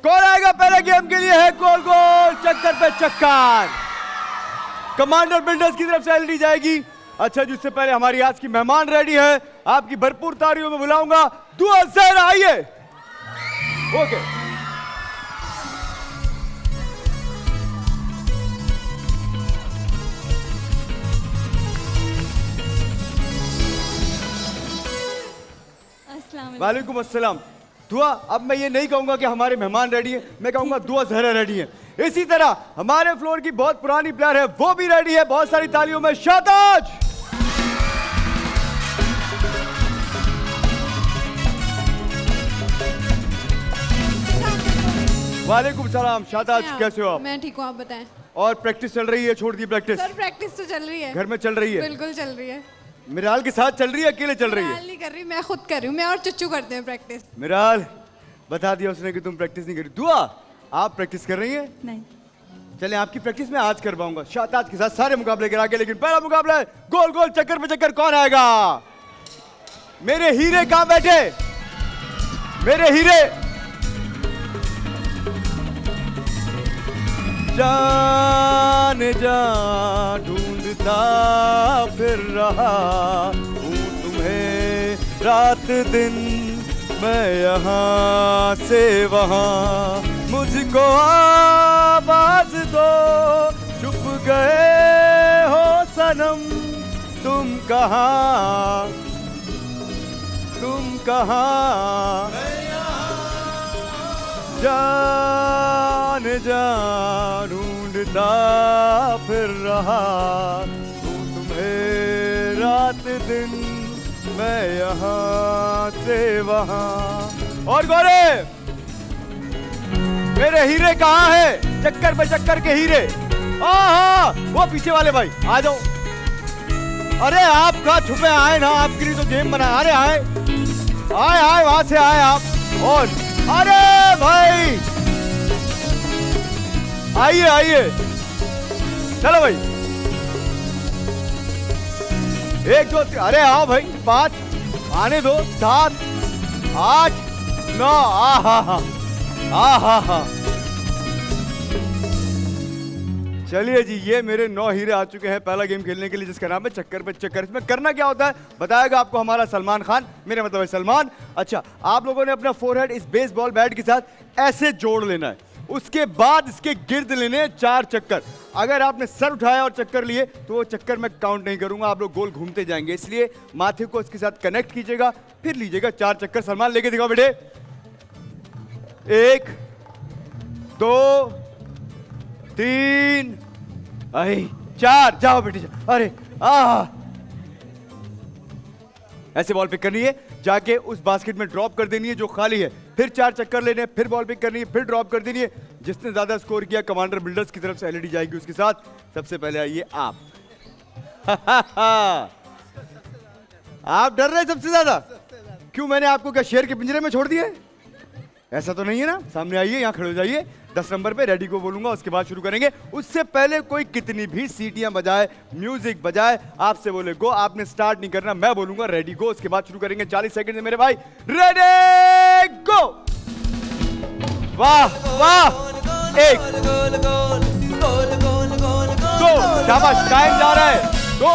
कौन आएगा पहले गेम के लिए? है गोल गोल चक्कर पे चक्कर। कमांडर बिल्डर्स की तरफ से एलईडी जाएगी। अच्छा, जिससे पहले हमारी आज की मेहमान रेडी है, आपकी भरपूर तालियों में बुलाऊंगा दुआ ज़हरा, आइए। ओके, वालेकुम अस्सलाम। दुआ, अब मैं ये नहीं कहूंगा कि हमारे मेहमान रेडी हैं, मैं कहूंगा दुआ ज़हरा रेडी हैं। इसी तरह हमारे फ्लोर की बहुत पुरानी प्लेयर है, वो भी रेडी है। बहुत सारी तालियों में शाहताज। वालेकुम सलाम। शाहताज, कैसे हो आप? मैं ठीक हूँ, आप बताएं। और प्रैक्टिस चल रही है? छोड़ दी प्रैक्टिस? सर प्रैक्टिस तो चल रही है, घर में चल रही है? बिल्कुल चल रही है। मिराल के साथ चल रही है, अकेले चल रही है? मिराल नहीं कर रही, मैं खुद कर रही हूँ। मैं और चुच्चू करते हैं प्रैक्टिस। मिराल, बता दिया उसने कि तुम प्रैक्टिस नहीं करी। दुआ, आप प्रैक्टिस कर रही हैं? नहीं। चलें, आपकी प्रैक्टिस मैं आज करवाऊंगा शाहताज के साथ सारे मुकाबले करा के। लेकिन पहला मुकाबला है गोल गोल चक्कर पे चक्कर। कौन आएगा? मेरे हीरे कहां बैठे? मेरे हीरे। जान जान ढूंढता फिर रहा हूँ तुम्हें रात दिन, मैं यहाँ से वहाँ, मुझको आवाज दो, छुप गए हो सनम, तुम कहाँ, तुम कहाँ? जान जान ढूंढता फिर रहा हूँ तुम्हें रात दिन, मैं यहाँ से वहाँ। और गोरे, मेरे हीरे कहाँ है? चक्कर पे चक्कर के हीरे। हाँ, वो पीछे वाले भाई आ जाओ। अरे आप कहाँ छुपे? आए ना, आपके लिए तो गेम बना। अरे आए आए आए, वहां से आए आप। और अरे भाई, आइए आइए, चलो भाई। 1 2 3, अरे आओ भाई। 5, आने दो। 7 8 9, आहा। चलिए जी, ये मेरे 9 हीरे आ चुके हैं पहला गेम खेलने के लिए, जिसका नाम है चक्कर पे चक्कर। इसमें करना क्या होता है बताएगा आपको हमारा सलमान खान, मेरा मतलब है सलमान। अच्छा, आप लोगों ने अपना फोरहेड इस बेसबॉल बैट के साथ ऐसे जोड़ लेना है। उसके बाद इसके गिर्द लेने हैं 4 चक्कर। अगर आपने सर उठाया और चक्कर लिए तो वो चक्कर मैं काउंट नहीं करूंगा, आप लोग गोल घूमते जाएंगे। इसलिए माथे को इसके साथ कनेक्ट कीजिएगा, फिर लीजिएगा 4 चक्कर। सलमान लेके दिखाओ बेटे। 1 2 3 4, जाओ बेटी जाओ। अरे ऐसे बॉल पिक करनी है, जाके उस बास्केट में ड्रॉप कर देनी है जो खाली है, फिर 4 चक्कर लेने, फिर बॉल पिक करनी है, फिर ड्रॉप कर देनी है। जिसने ज्यादा स्कोर किया कमांडर बिल्डर्स की तरफ से एलईडी जाएगी उसके साथ। सबसे पहले आइए आप। आप डर रहे हैं सबसे ज्यादा? क्यों, मैंने आपको क्या शेर के पिंजरे में छोड़ दिया? ऐसा तो नहीं है ना। सामने आइए, यहाँ खड़े हो जाइए। 10 नंबर पे रेडी को बोलूंगा, उसके बाद शुरू करेंगे। उससे पहले कोई कितनी भी सीटियां बजाए, म्यूजिक बजाए, आपसे बोले गो, आपने स्टार्ट नहीं करना। मैं बोलूंगा रेडी गो, उसके बाद शुरू करेंगे। 40 सेकंड में मेरे भाई, रेडी गो। वाह वाह। 1 2, शाबाश, टाइम जा रहा है। 2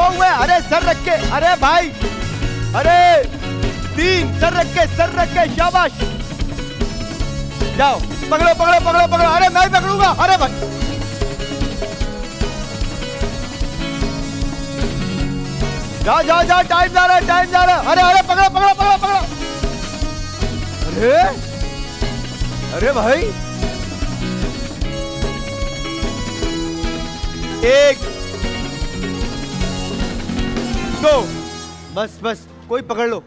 हुए। अरे सर रख के, अरे भाई, अरे 3, सर रख के, शाबाश। जाओ, पकड़ो। अरे मैं पकड़ूंगा। अरे भाई, जाओ, टाइम जा रहा है। अरे पकड़ो। अरे भाई, 1 2, बस कोई पकड़ लो।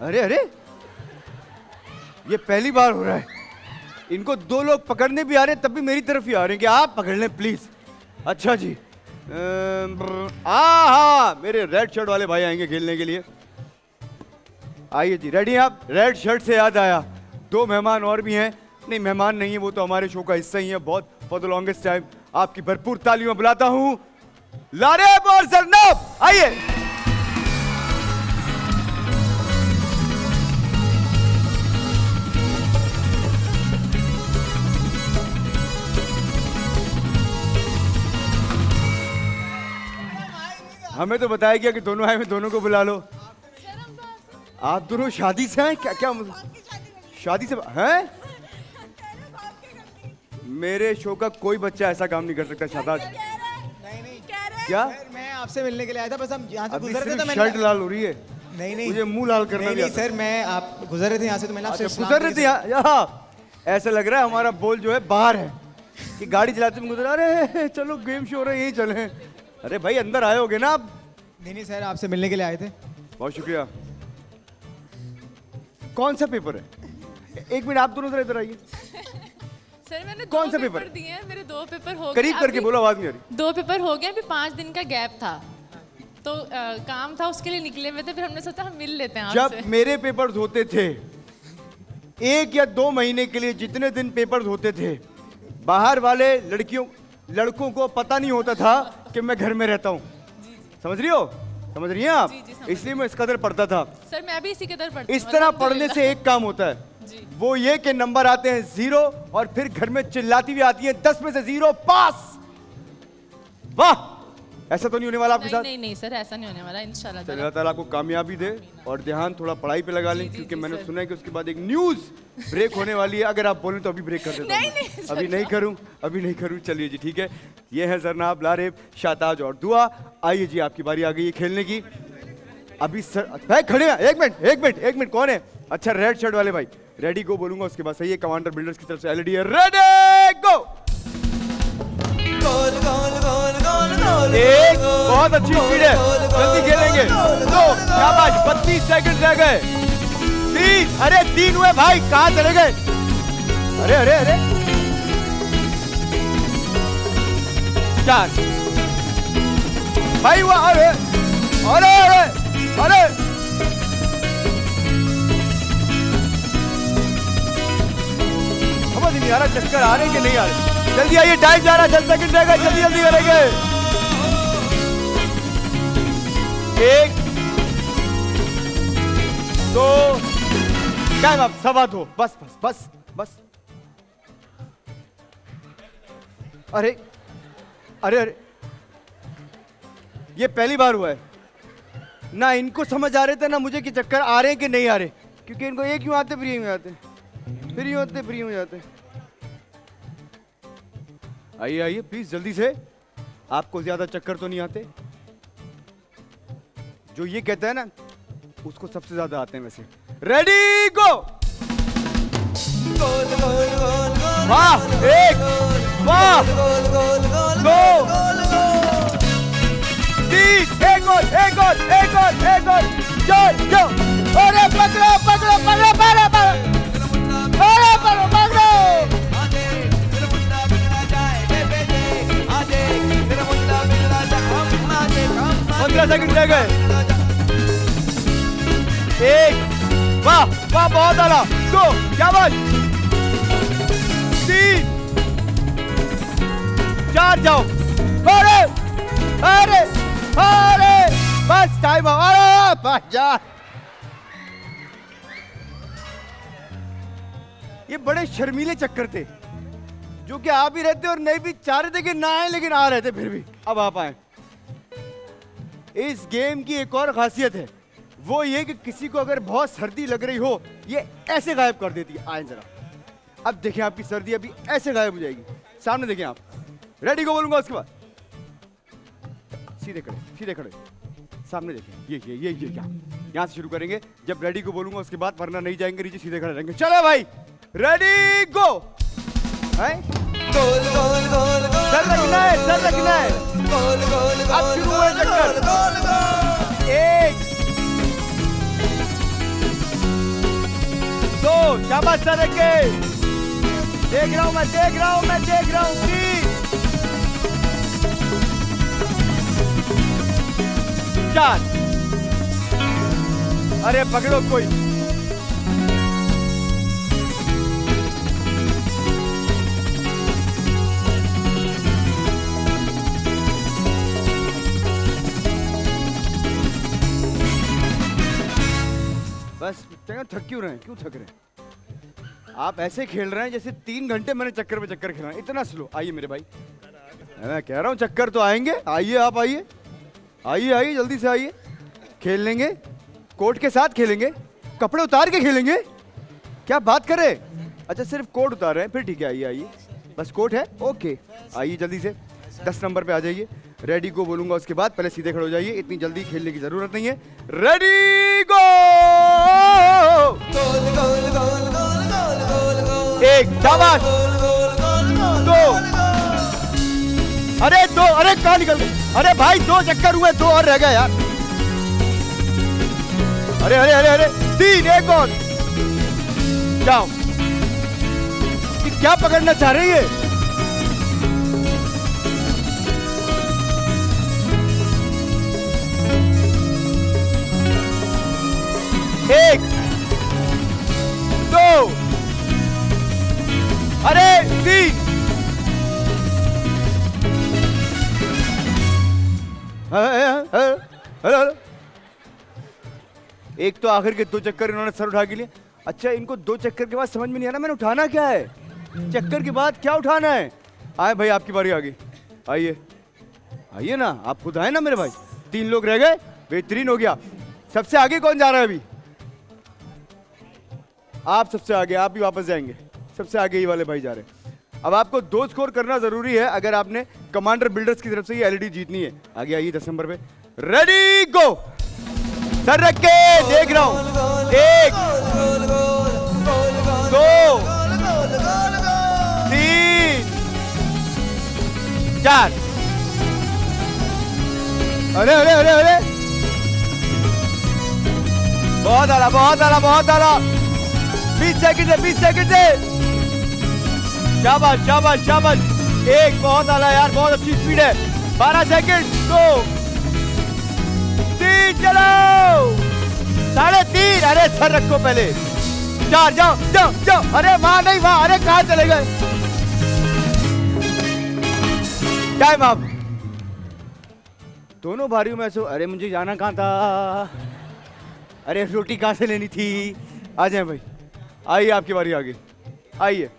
अरे ये पहली बार हो रहा है। इनको 2 लोग पकड़ने भी आ रहे हैं, तब भी मेरी तरफ ही आ रहे हैं कि आप पकड़ लें प्लीज। अच्छा जी, मेरे रेड शर्ट वाले भाई आएंगे खेलने के लिए। आइए जी, रेडी हैं आप? रेड शर्ट से याद आया, 2 मेहमान और भी हैं। नहीं, मेहमान नहीं है, वो तो हमारे शो का हिस्सा ही है बहुत, फॉर द लॉन्गेस्ट टाइम। आपकी भरपूर तालियों बुलाता हूं लारेब और जरनब, आइए। हमें तो बताया गया कि दोनों आए हैं, दोनों को बुला लो। आप दोनों शादी से हैं क्या? क्या शादी से हैं? मेरे शो का कोई बच्चा ऐसा काम नहीं कर सकता शाहताज। क्या? मैं आपसे मिलने के लिए आया था, बस हम यहाँ से अभी गुजर रहे थे तो सिर्फ मैंने शर्ट लाल हो रही है। नहीं मुझे मुंह लाल करना नहीं भी नहीं आता है। सर, मैं आप गुजर रहे थे यहाँ से तो मैंने आपसे अच्छा, सलाम गुजर रहे की थे यहाँ? ऐसा लग रहा है हमारा बोल जो है बाहर है कि गाड़ी चलाते में गुजर, अरे चलो गेम शो रहे यही चले। अरे भाई अंदर आए होगे ना आप? नहीं सर, आपसे मिलने के लिए आए थे। बहुत शुक्रिया। कौन सा पेपर है? एक मिनट, आप दोनों जरा इधर आइए। सर मैंने कौन दो सा पेपर पेपर? दिए हैं, मेरे 2 पेपर हो गए। करीब करके अभी बोलो, आवाज नहीं आ रही। 2 पेपर हो गए, अभी 5 दिन का गैप था तो काम था उसके लिए निकले हुए थे, फिर हमने सोचा हम मिल लेते हैं जब आपसे। मेरे पेपर्स होते थे 1 या 2 महीने के लिए, जितने दिन पेपर्स होते थे, बाहर वाले लड़कों को पता नहीं होता था कि मैं घर में रहता हूँ। समझ रही हो? समझ रही हैं आप? जी, समझ इसलिए मैं इस कदर पढ़ता था। सर मैं भी इसी के तरफ पढ़ती इस हूँ, तरह पढ़ने अल्हम्दुलिल्लाह। से एक काम होता है, जी। वो ये कि नंबर आते हैं 0 और फिर घर में चिल्लाती हुई आती है 10 में से 0 पास। वाह! ऐसा तो नहीं होने वाला आपके नहीं साथ? नहीं नहीं सर, ऐसा नहीं होने वाला इंशाल्लाह चलिए, ताला। अल्लाह ताला आपको कामयाबी दे और ध्यान थोड़ा पढ़ाई पे लगा लें, जी, जी, क्योंकि जी, मैंने सर। सुना है कि उसके बाद एक न्यूज़ ब्रेक होने वाली है। अगर आप बोलें तो अभी ब्रेक कर देता हूं। नहीं, सर, अभी नहीं करूं, अभी नहीं करूं। चलिए जी, ठीक है। ये है जरनाब, लारेब, शाहताज और दुआ। आइए जी, आपकी बारी आ गई है खेलने की। अभी सर भाई खड़े हैं, एक मिनट, कौन है? अच्छा, रेड शर्ट वाले भाई। रेडी गो बोलूंगा, उसके बाद सही है। कमांडर बिल्डर्स की तरफ से एलईडी है, रेडी गो। एक, बहुत अच्छी स्पीड है, जल्दी खेलेंगे। 2, शाबाश, 32 सेकंड रह गए। 3, अरे 3 हुए भाई, कहां चले गए? अरे अरे अरे 4 भाई, हुआ। अरे अरे अरे अरे समझ नहीं आ रहा, चक्कर आ रहे कि नहीं आ रहे? जल्दी आइए, टाइम जा रहा है, 10 सेकंड रह गए, जल्दी जल्दी करेंगे। 1, 2, टाइम अब, 2:15, बस बस बस बस। अरे अरे अरे, ये पहली बार हुआ है ना। इनको समझ आ रहे थे ना मुझे कि चक्कर आ रहे हैं कि नहीं आ रहे, क्योंकि इनको एक यूं आते फिर यूं आते, फिर यूं आते फिर यूं जाते। आइए आइए प्लीज जल्दी से। आपको ज्यादा चक्कर तो नहीं आते? जो ये कहता है ना, उसको सबसे ज्यादा आते हैं वैसे। रेडी गो। वाह, 1, वाह, 2, 3, एक और 4, जाओ। अरे पकड़ो पकड़ो पकड़ो पकड़ो पकड़ो, अरे पकड़ो पकड़ो। 15 सेकंड रह गए। 1, वाह वाह, बहुत आला। 2, क्या बात। 3, 4, जाओ। अरे अरे अरे, बस टाइम। अरे बस जा। ये बड़े शर्मीले चक्कर थे, जो कि आ भी रहते और नहीं भी चाह रहे थे कि ना आए, लेकिन आ रहे थे फिर भी। अब आप आए। इस गेम की एक और खासियत है, वो ये कि किसी को अगर बहुत सर्दी लग रही हो, ये ऐसे गायब कर देती है। आए जरा, अब देखें आपकी सर्दी अभी ऐसे गायब हो जाएगी। सामने देखें आप। रेडी को बोलूंगा, उसके बाद सीधे खड़े सामने देखें। ये यहाँ से शुरू करेंगे। जब रेडी को बोलूंगा उसके बाद, वरना नहीं जाएंगे नीचे, सीधे खड़े रहेंगे। चलो भाई, रेडी गो। सर लगना है, सर लगना है। अब शुरू हुए चक्कर। 1, 2, शाबाश, सर रख के। देख रहा हूं मैं, देख रहा हूं मैं, देख रहा हूं। 3, 4, अरे पकड़ो कोई। बस थक क्यों रहे हैं? क्यों थक रहे हैं? आप ऐसे खेल रहे हैं जैसे 3 घंटे मैंने चक्कर पे चक्कर खेला है। इतना स्लो। आइए मेरे भाई, मैं कह रहा हूं चक्कर तो आएंगे। आइए आप, आइए आइए आइए जल्दी से आइए, खेल लेंगे, कोट के साथ खेलेंगे, कपड़े उतार के खेलेंगे, क्या बात कर रहे? अच्छा सिर्फ कोट उतार रहे हैं, फिर ठीक है, आइए आइए, बस कोट है, ओके। आइए जल्दी से 10 नंबर पे आ जाइए। रेडी गो बोलूंगा उसके बाद, पहले सीधे खड़े हो जाइए, इतनी जल्दी खेलने की जरूरत नहीं है। रेडी गो। एक, शाबाश, दो, अरे दो, अरे कहाँ निकल गए? अरे भाई 2 चक्कर हुए, 2 और रह गए यार। अरे अरे अरे अरे 3, एक और, जाओ। ये क्या पकड़ना चाह रही है? एक, 2, अरे 3, एक तो आखिर के 2 चक्कर इन्होंने सर उठा के लिए। अच्छा इनको 2 चक्कर के बाद समझ में नहीं आ रहा मैंने उठाना क्या है, चक्कर के बाद क्या उठाना है। आए भाई आपकी बारी आ गई, आइए आइए ना, आप खुद आए ना मेरे भाई। 3 लोग रह गए, बेहतरीन हो गया। सबसे आगे कौन जा रहा है अभी? आप सबसे आगे, आप भी वापस जाएंगे, सबसे आगे ही वाले भाई जा रहे हैं। अब आपको 2 स्कोर करना जरूरी है अगर आपने कमांडर बिल्डर्स की तरफ से ये एलईडी जीतनी है। आगे आइए 10 नंबर पे, रेडी गो। सर रख के देख रहा हूं, 1, 2, 3, 4, अरे अरे अरे अरे, बहुत आला, बहुत आला, बहुत आला। 20 सेकंड है, 20 सेकंड है, शाबाश शाबाश शाबाश। 1, बहुत आला यार, बहुत अच्छी स्पीड है। 12 सेकंड, 2, 3, चलो, 3.5, अरे सर रखो पहले। 4, जाओ जाओ जाओ, अरे वहां नहीं, वहां, अरे कहां चले गए? Time up. दोनों भारियों में से, अरे मुझे जाना कहां था, अरे रोटी कहां से लेनी थी। आ जाए भाई, आइए आपकी बारी आ गई, आइए।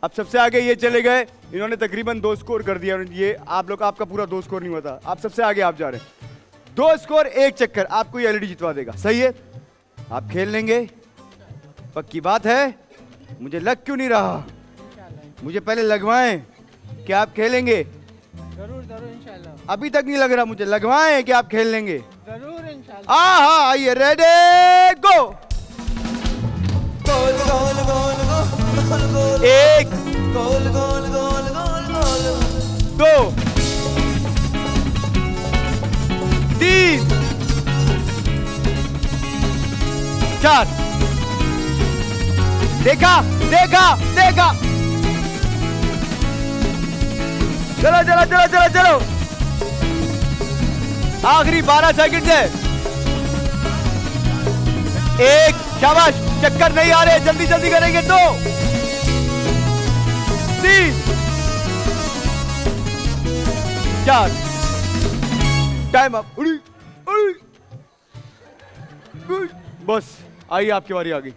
अब सबसे आगे ये चले गए, इन्होंने तकरीबन 2 स्कोर कर दिया। ये आप लोग, आपका पूरा 2 स्कोर नहीं हुआ था, आप सबसे आगे आप जा रहे हैं। 2 स्कोर 1 चक्कर, आपको ये एलईडी जितवा देगा, सही है? आप खेल लेंगे, पक्की बात है? मुझे लग क्यों नहीं रहा, मुझे पहले लगवाएं कि आप खेलेंगे। जरूर जरूर इंशाल्लाह। अभी तक नहीं लग रहा, मुझे लगवाएं कि आप खेल लेंगे। जरूर इंशाल्लाह। हाँ आइए, रेडी गो। 1, 2, 3, 4, देखा देखा देखा, चलो चलो चलो चलो चलो, आखिरी 12 सेकंड है। 1, शाबाश, चक्कर नहीं आ रहे, जल्दी जल्दी करेंगे। 2, 3, 4, टाइम अप। उड़ी उड़ी, बस आइए आपकी बारी आ गई,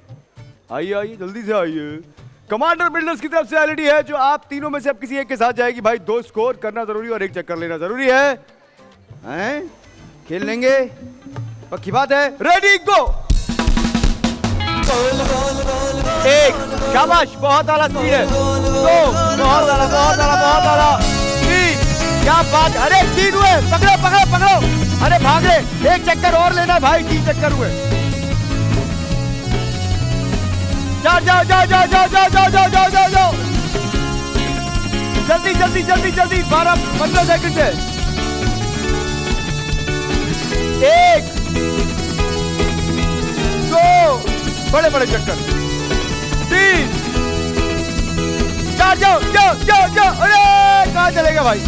आइए आइए जल्दी से आइए। कमांडर बिल्डर्स की तरफ से एलईडी है जो आप तीनों में से अब किसी एक के साथ जाएगी। भाई 2 स्कोर करना जरूरी और 1 चक्कर लेना जरूरी है, हैं? खेल लेंगे, पक्की बात है? रेडी गो। 1, शाबाश, बहुत आला स्पीड है। 2, बहुत आला, बहुत आला, बहुत आला। 3, क्या बात, अरे 3 हुए, पकड़ो पकड़ो पकड़ो, अरे भाग रहे, 1 चक्कर और लेना है भाई, 3 चक्कर हुए। 4, जाओ जाओ जाओ जाओ जाओ जाओ जाओ जाओ जाओ जाओ, जल्दी जल्दी जल्दी जल्दी, 12-15 सेकंड है। 1, 2, बड़े बड़े चक्कर, 3, 4, जाओ जाओ जाओ जाओ, अरे कहां चलेगा भाई?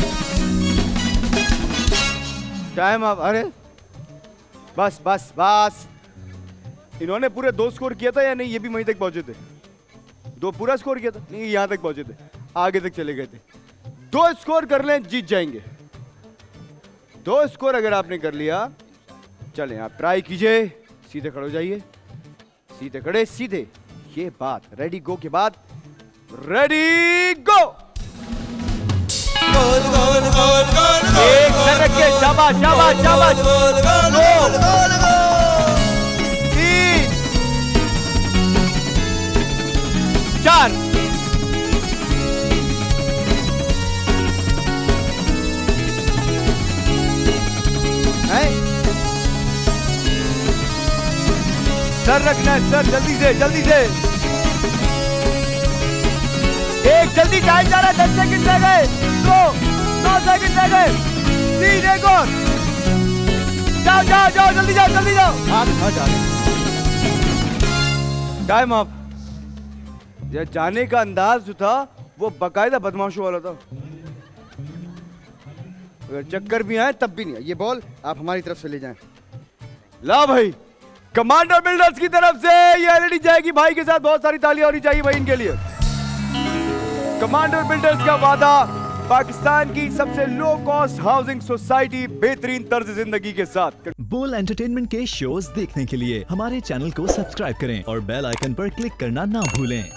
टाइम अब, अरे बस बस बस। इन्होंने पूरे 2 स्कोर किया था या नहीं? ये भी वहीं तक पहुंचे थे, 2 पूरा स्कोर किया था, नहीं यहां तक पहुंचे थे, आगे तक चले गए थे। 2 स्कोर कर लें, जीत जाएंगे। 2 स्कोर अगर आपने कर लिया, चलें आप ट्राई कीजिए, सीधे खड़े हो जाइए, सीधे खड़े, सीधे, ये बात। रेडी गो के बाद, रेडी गो। एक सर ओके शाबाश शाबाश शाबाश 2 3 4 है सर रखना है सर जल्दी से एक जल्दी टाइम जा रहा है 10 सेकंड रह गए 9 सेकंड रह गए 3 एक और जाओ जल्दी जाओ आप जा टाइम अप ये जाने का अंदाज जो था वो बकायदा बदमाशों वाला था अगर चक्कर भी आए तब भी नहीं ये बॉल आप हमारी तरफ से ले जाएं ला भाई कमांडर बिल्डर्स की तरफ से ये एलईडी जाएगी भाई के साथ बहुत सारी तालियां होनी चाहिए भाई इनके लिए कमांडर बिल्डर्स का वादा पाकिस्तान की सबसे लो कॉस्ट हाउसिंग सोसाइटी बेहतरीन तर्ज जिंदगी के साथ बोल एंटरटेनमेंट के शोज देखने के लिए हमारे चैनल को सब्सक्राइब करें और बेल आइकन पर क्लिक करना ना भूलें।